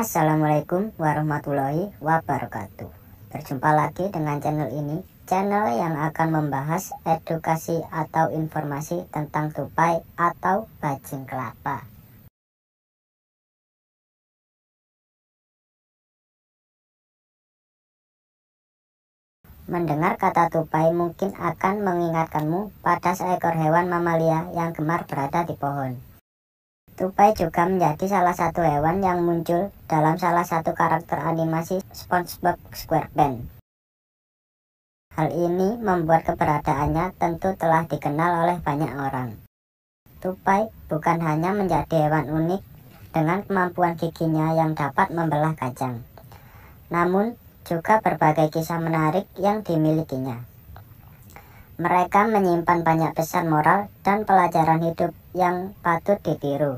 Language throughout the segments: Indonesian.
Assalamualaikum warahmatullahi wabarakatuh. Berjumpa lagi dengan channel ini, channel yang akan membahas edukasi atau informasi tentang tupai atau bajing kelapa. Mendengar kata tupai mungkin akan mengingatkanmu pada seekor hewan mamalia yang gemar berada di pohon. Tupai juga menjadi salah satu hewan yang muncul dalam salah satu karakter animasi SpongeBob SquarePants. Hal ini membuat keberadaannya tentu telah dikenal oleh banyak orang. Tupai bukan hanya menjadi hewan unik dengan kemampuan giginya yang dapat membelah kacang, namun juga berbagai kisah menarik yang dimilikinya. Mereka menyimpan banyak pesan moral dan pelajaran hidup yang patut ditiru.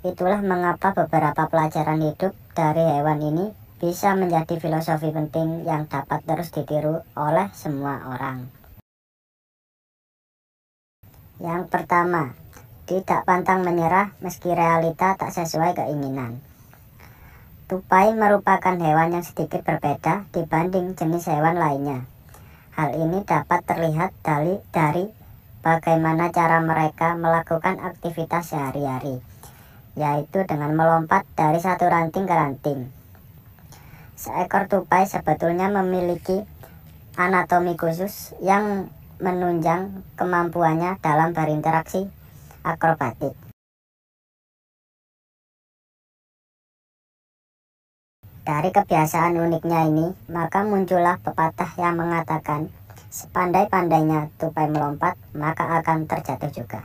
Itulah mengapa beberapa pelajaran hidup dari hewan ini bisa menjadi filosofi penting yang dapat terus ditiru oleh semua orang. Yang pertama, tidak pantang menyerah meski realita tak sesuai keinginan. Tupai merupakan hewan yang sedikit berbeda dibanding jenis hewan lainnya. Hal ini dapat terlihat dari bagaimana cara mereka melakukan aktivitas sehari-hari, yaitu dengan melompat dari satu ranting ke ranting. Seekor tupai sebetulnya memiliki anatomi khusus yang menunjang kemampuannya dalam berinteraksi akrobatik. Dari kebiasaan uniknya ini, maka muncullah pepatah yang mengatakan, sepandai-pandainya tupai melompat, maka akan terjatuh juga.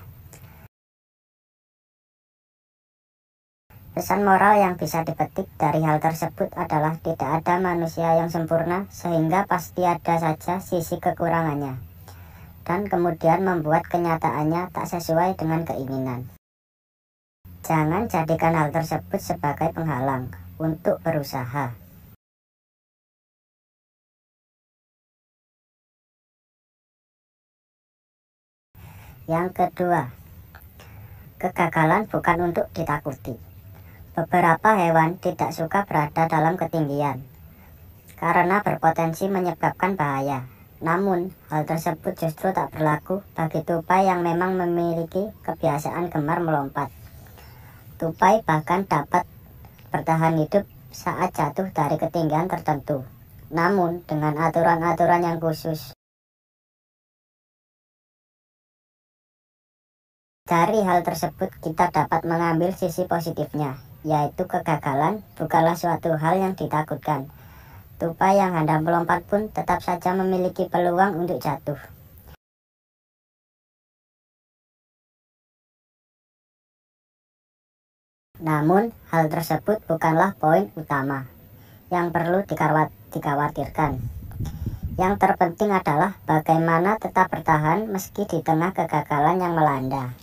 Pesan moral yang bisa dipetik dari hal tersebut adalah tidak ada manusia yang sempurna, sehingga pasti ada saja sisi kekurangannya, dan kemudian membuat kenyataannya tak sesuai dengan keinginan. Jangan jadikan hal tersebut sebagai penghalang untuk berusaha. Yang kedua, kegagalan bukan untuk ditakuti. Beberapa hewan tidak suka berada dalam ketinggian karena berpotensi menyebabkan bahaya. Namun, hal tersebut justru tak berlaku bagi tupai yang memang memiliki kebiasaan gemar melompat. Tupai bahkan dapat bertahan hidup saat jatuh dari ketinggian tertentu, namun dengan aturan-aturan yang khusus. Dari hal tersebut kita dapat mengambil sisi positifnya, yaitu kegagalan bukanlah suatu hal yang ditakutkan. Tupai yang hendak melompat pun tetap saja memiliki peluang untuk jatuh. Namun, hal tersebut bukanlah poin utama yang perlu dikhawatirkan. Yang terpenting adalah bagaimana tetap bertahan meski di tengah kegagalan yang melanda.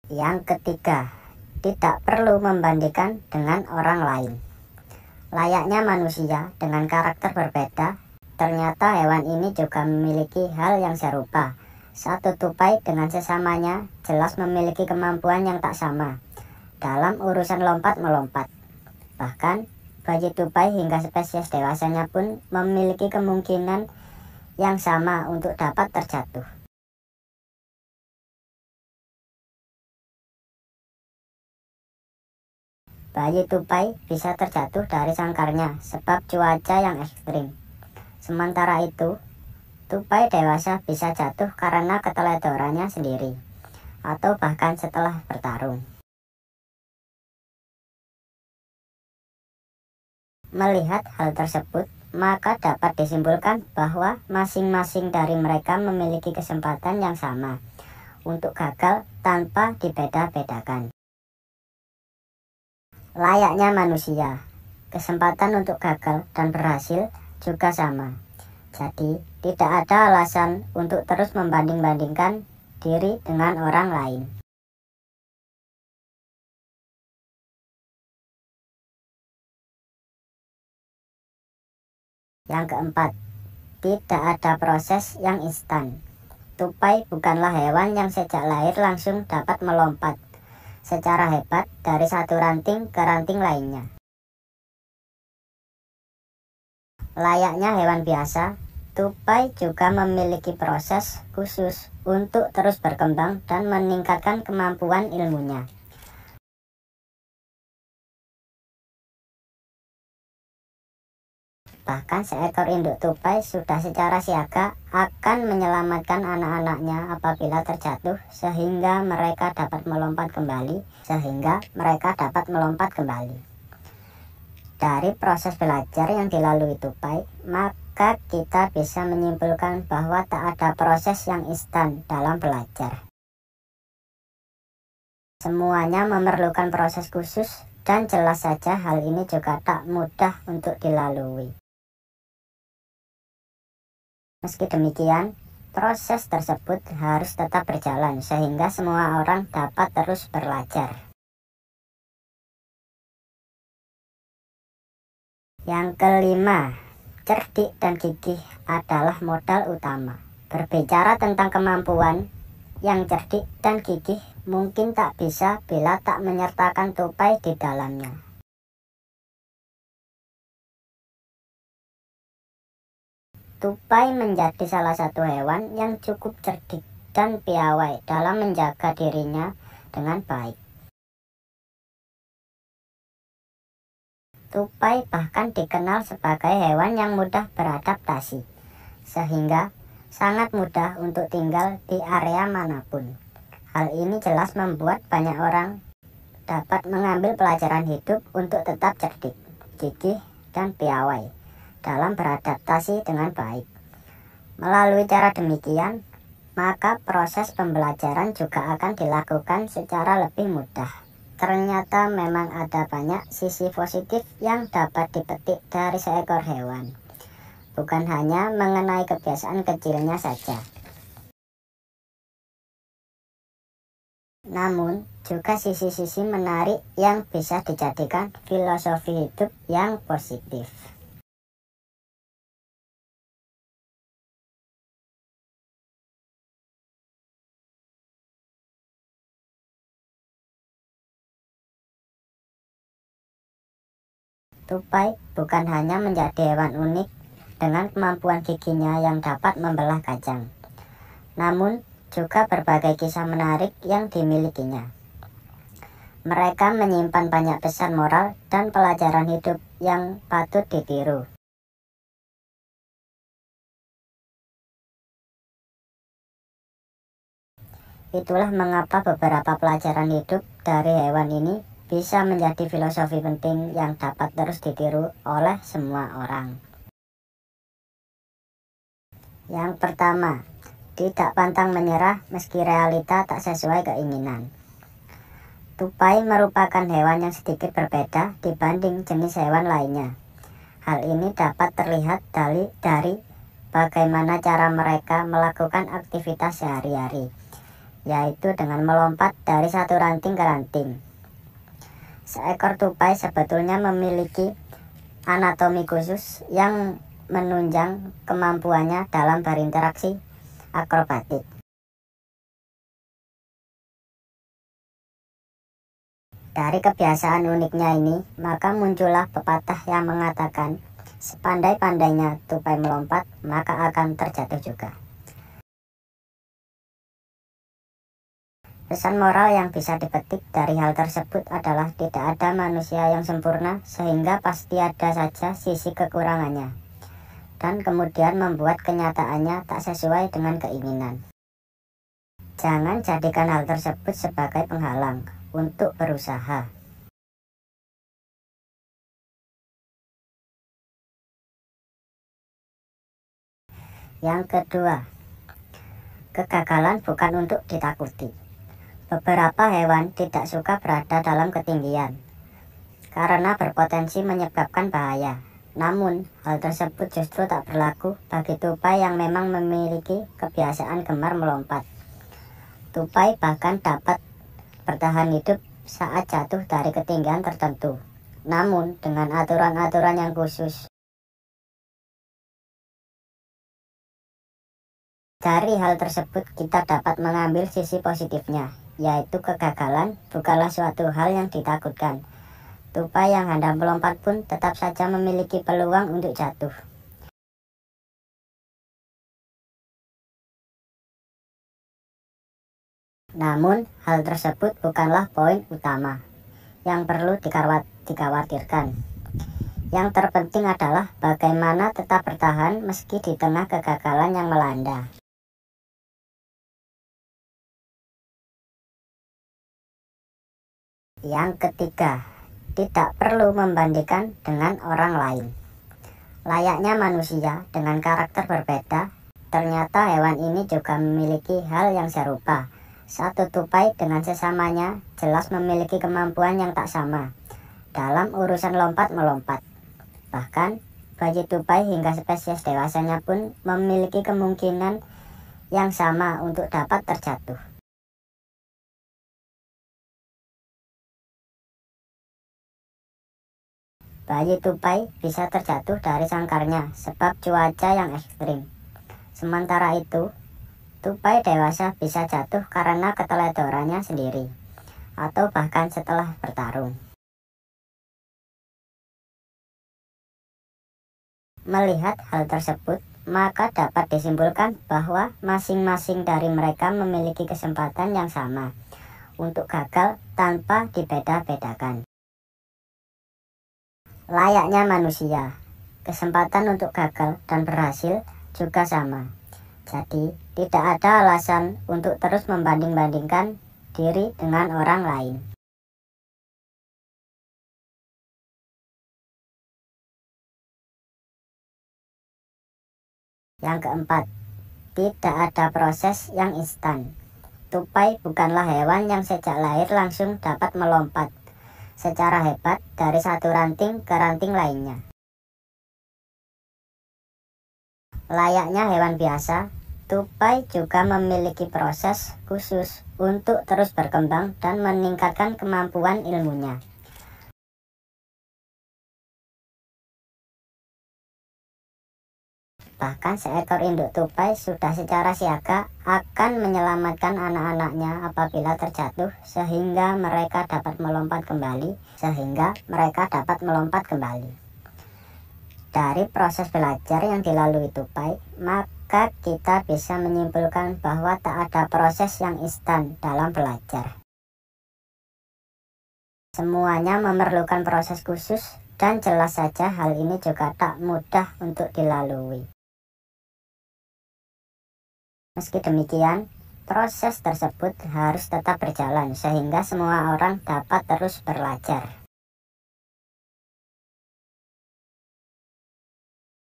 Yang ketiga, tidak perlu membandingkan dengan orang lain. Layaknya manusia dengan karakter berbeda, ternyata hewan ini juga memiliki hal yang serupa. Satu tupai dengan sesamanya jelas memiliki kemampuan yang tak sama dalam urusan lompat-melompat. Bahkan, bayi tupai hingga spesies dewasanya pun memiliki kemungkinan yang sama untuk dapat terjatuh. Bayi tupai bisa terjatuh dari sangkarnya sebab cuaca yang ekstrim. Sementara itu, tupai dewasa bisa jatuh karena keteledorannya sendiri, atau bahkan setelah bertarung. Melihat hal tersebut, maka dapat disimpulkan bahwa masing-masing dari mereka memiliki kesempatan yang sama untuk gagal tanpa dibeda-bedakan. Layaknya manusia, kesempatan untuk gagal dan berhasil juga sama. Jadi, tidak ada alasan untuk terus membanding-bandingkan diri dengan orang lain. Yang keempat, tidak ada proses yang instan. Tupai bukanlah hewan yang sejak lahir langsung dapat melompat secara hebat dari satu ranting ke ranting lainnya. Layaknya hewan biasa, tupai juga memiliki proses khusus untuk terus berkembang dan meningkatkan kemampuan ilmunya. Bahkan seekor induk tupai sudah secara siaga akan menyelamatkan anak-anaknya apabila terjatuh sehingga mereka dapat melompat kembali. Dari proses belajar yang dilalui tupai, maka kita bisa menyimpulkan bahwa tak ada proses yang instan dalam belajar. Semuanya memerlukan proses khusus dan jelas saja hal ini juga tak mudah untuk dilalui. Meski demikian, proses tersebut harus tetap berjalan sehingga semua orang dapat terus belajar. Yang kelima, cerdik dan gigih adalah modal utama. Berbicara tentang kemampuan, yang cerdik dan gigih mungkin tak bisa bila tak menyertakan tupai di dalamnya. Tupai menjadi salah satu hewan yang cukup cerdik dan piawai dalam menjaga dirinya dengan baik. Tupai bahkan dikenal sebagai hewan yang mudah beradaptasi, sehingga sangat mudah untuk tinggal di area manapun. Hal ini jelas membuat banyak orang dapat mengambil pelajaran hidup untuk tetap cerdik, gigih, dan piawai dalam beradaptasi dengan baik. Melalui cara demikian, maka proses pembelajaran juga akan dilakukan secara lebih mudah. Ternyata memang ada banyak sisi positif yang dapat dipetik dari seekor hewan, bukan hanya mengenai kebiasaan kecilnya saja. Namun, juga sisi-sisi menarik yang bisa dijadikan filosofi hidup yang positif. Tupai bukan hanya menjadi hewan unik dengan kemampuan giginya yang dapat membelah kacang, namun juga berbagai kisah menarik yang dimilikinya. Mereka menyimpan banyak pesan moral dan pelajaran hidup yang patut ditiru. Itulah mengapa beberapa pelajaran hidup dari hewan ini bisa menjadi filosofi penting yang dapat terus ditiru oleh semua orang. Yang pertama, tidak pantang menyerah meski realita tak sesuai keinginan. Tupai merupakan hewan yang sedikit berbeda dibanding jenis hewan lainnya. Hal ini dapat terlihat dari bagaimana cara mereka melakukan aktivitas sehari-hari, yaitu dengan melompat dari satu ranting ke ranting. Seekor tupai sebetulnya memiliki anatomi khusus yang menunjang kemampuannya dalam berinteraksi akrobatik. Dari kebiasaan uniknya ini, maka muncullah pepatah yang mengatakan, sepandai-pandainya tupai melompat, maka akan terjatuh juga. Pesan moral yang bisa dipetik dari hal tersebut adalah tidak ada manusia yang sempurna, sehingga pasti ada saja sisi kekurangannya, dan kemudian membuat kenyataannya tak sesuai dengan keinginan. Jangan jadikan hal tersebut sebagai penghalang untuk berusaha. Yang kedua, kegagalan bukan untuk ditakuti. Beberapa hewan tidak suka berada dalam ketinggian karena berpotensi menyebabkan bahaya. Namun, hal tersebut justru tak berlaku bagi tupai yang memang memiliki kebiasaan gemar melompat. Tupai bahkan dapat bertahan hidup saat jatuh dari ketinggian tertentu, namun dengan aturan-aturan yang khusus. Dari hal tersebut kita dapat mengambil sisi positifnya, yaitu kegagalan bukanlah suatu hal yang ditakutkan. Tupai yang hendak melompat pun tetap saja memiliki peluang untuk jatuh. Namun, hal tersebut bukanlah poin utama yang perlu dikhawatirkan. Yang terpenting adalah bagaimana tetap bertahan meski di tengah kegagalan yang melanda. Yang ketiga, tidak perlu membandingkan dengan orang lain. Layaknya manusia dengan karakter berbeda, ternyata hewan ini juga memiliki hal yang serupa. Satu tupai dengan sesamanya jelas memiliki kemampuan yang tak sama dalam urusan lompat-melompat. Bahkan, bayi tupai hingga spesies dewasanya pun memiliki kemungkinan yang sama untuk dapat terjatuh. Bayi tupai bisa terjatuh dari sangkarnya sebab cuaca yang ekstrim. Sementara itu, tupai dewasa bisa jatuh karena keteledorannya sendiri, atau bahkan setelah bertarung. Melihat hal tersebut, maka dapat disimpulkan bahwa masing-masing dari mereka memiliki kesempatan yang sama untuk gagal tanpa dibeda-bedakan. Layaknya manusia, kesempatan untuk gagal dan berhasil juga sama. Jadi, tidak ada alasan untuk terus membanding-bandingkan diri dengan orang lain. Yang keempat, tidak ada proses yang instan. Tupai bukanlah hewan yang sejak lahir langsung dapat melompat secara hebat dari satu ranting ke ranting lainnya. Layaknya hewan biasa, tupai juga memiliki proses khusus untuk terus berkembang dan meningkatkan kemampuan ilmunya. Bahkan seekor induk tupai sudah secara siaga akan menyelamatkan anak-anaknya apabila terjatuh sehingga mereka dapat melompat kembali. Dari proses belajar yang dilalui tupai, maka kita bisa menyimpulkan bahwa tak ada proses yang instan dalam belajar. Semuanya memerlukan proses khusus dan jelas saja hal ini juga tak mudah untuk dilalui. Meski demikian, proses tersebut harus tetap berjalan sehingga semua orang dapat terus belajar.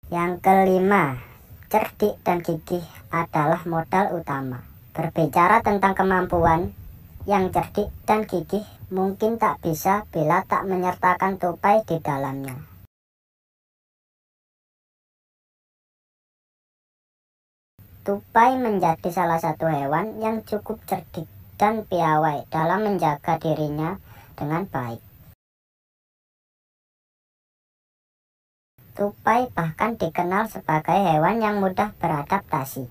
Yang kelima, cerdik dan gigih adalah modal utama. Berbicara tentang kemampuan, yang cerdik dan gigih mungkin tak bisa bila tak menyertakan tupai di dalamnya. Tupai menjadi salah satu hewan yang cukup cerdik dan piawai dalam menjaga dirinya dengan baik. Tupai bahkan dikenal sebagai hewan yang mudah beradaptasi,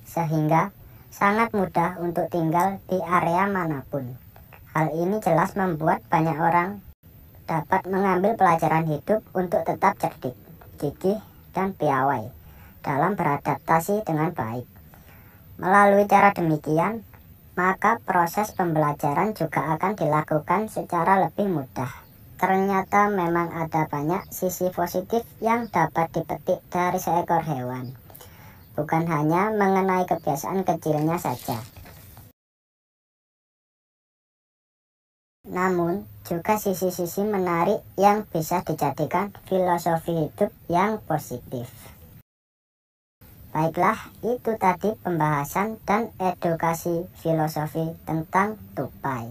sehingga sangat mudah untuk tinggal di area manapun. Hal ini jelas membuat banyak orang dapat mengambil pelajaran hidup untuk tetap cerdik, gigih, dan piawai dalam beradaptasi dengan baik. Melalui cara demikian, maka proses pembelajaran juga akan dilakukan secara lebih mudah. Ternyata memang ada banyak sisi positif yang dapat dipetik dari seekor hewan, bukan hanya mengenai kebiasaan kecilnya saja. Namun, juga sisi-sisi menarik yang bisa dijadikan filosofi hidup yang positif. Baiklah, itu tadi pembahasan dan edukasi filosofi tentang tupai.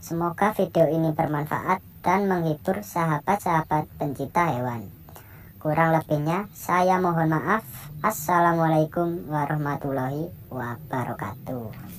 Semoga video ini bermanfaat dan menghibur sahabat-sahabat pencinta hewan. Kurang lebihnya, saya mohon maaf. Assalamualaikum warahmatullahi wabarakatuh.